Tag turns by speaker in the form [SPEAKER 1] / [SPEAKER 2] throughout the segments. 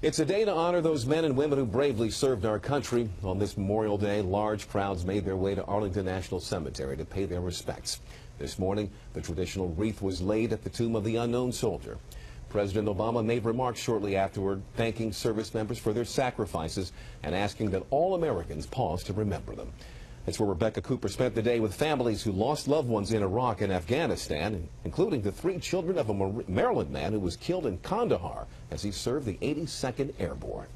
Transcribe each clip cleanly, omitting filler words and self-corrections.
[SPEAKER 1] It's a day to honor those men and women who bravely served our country. On this Memorial Day, large crowds made their way to Arlington National Cemetery to pay their respects. This morning, the traditional wreath was laid at the tomb of the unknown soldier. President Obama made remarks shortly afterward, thanking service members for their sacrifices and asking that all Americans pause to remember them. That's where Rebecca Cooper spent the day with families who lost loved ones in Iraq and Afghanistan, including the 3 children of a Maryland man who was killed in Kandahar as he served the 82nd Airborne.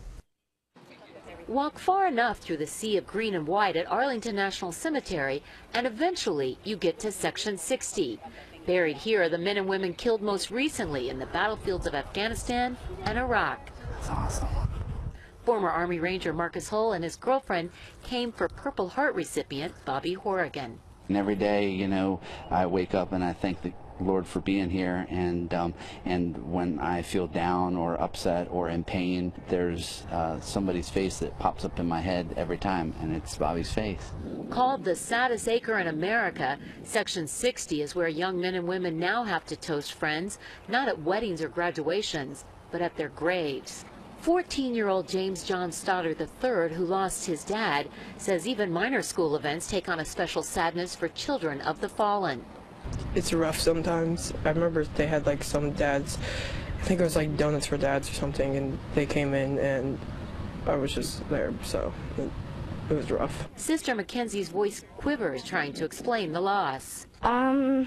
[SPEAKER 2] Walk far enough through the sea of green and white at Arlington National Cemetery, and eventually you get to Section 60. Buried here are the men and women killed most recently in the battlefields of Afghanistan and Iraq.
[SPEAKER 3] That's awesome.
[SPEAKER 2] Former Army Ranger Marcus Hull and his girlfriend came for Purple Heart recipient Bobby Horrigan.
[SPEAKER 3] And every day, you know, I wake up and I thank the Lord for being here, and when I feel down or upset or in pain, there's somebody's face that pops up in my head every time, and it's Bobby's face.
[SPEAKER 2] Called the saddest acre in America, Section 60 is where young men and women now have to toast friends, not at weddings or graduations, but at their graves. 14-year-old James John Stoddard III, who lost his dad, says even minor school events take on a special sadness for children of the fallen.
[SPEAKER 4] It's rough sometimes. I remember they had like some dads, I think it was like donuts for dads or something, and they came in and I was just there, so it was rough.
[SPEAKER 2] Sister Mackenzie's voice quivers trying to explain the loss.
[SPEAKER 5] I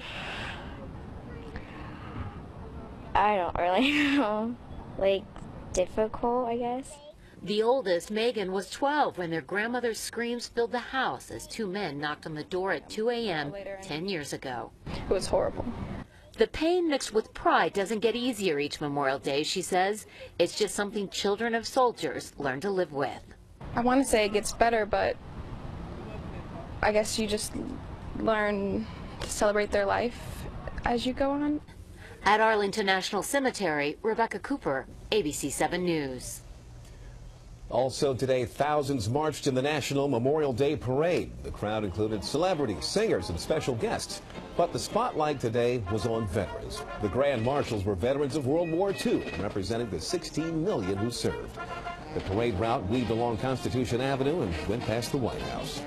[SPEAKER 5] don't really know. Like, difficult, I guess.
[SPEAKER 2] The oldest, Megan, was 12 when their grandmother's screams filled the house as 2 men knocked on the door at 2 a.m. 10 years ago.
[SPEAKER 4] It was horrible.
[SPEAKER 2] The pain mixed with pride doesn't get easier each Memorial Day, she says. It's just something children of soldiers learn to live with.
[SPEAKER 6] I want to say it gets better, but I guess you just learn to celebrate their life as you go on.
[SPEAKER 2] At Arlington National Cemetery, Rebecca Cooper, ABC 7 News.
[SPEAKER 1] Also today, thousands marched in the National Memorial Day Parade. The crowd included celebrities, singers, and special guests. But the spotlight today was on veterans. The Grand Marshals were veterans of World War II, representing the 16 million who served. The parade route weaved along Constitution Avenue and went past the White House.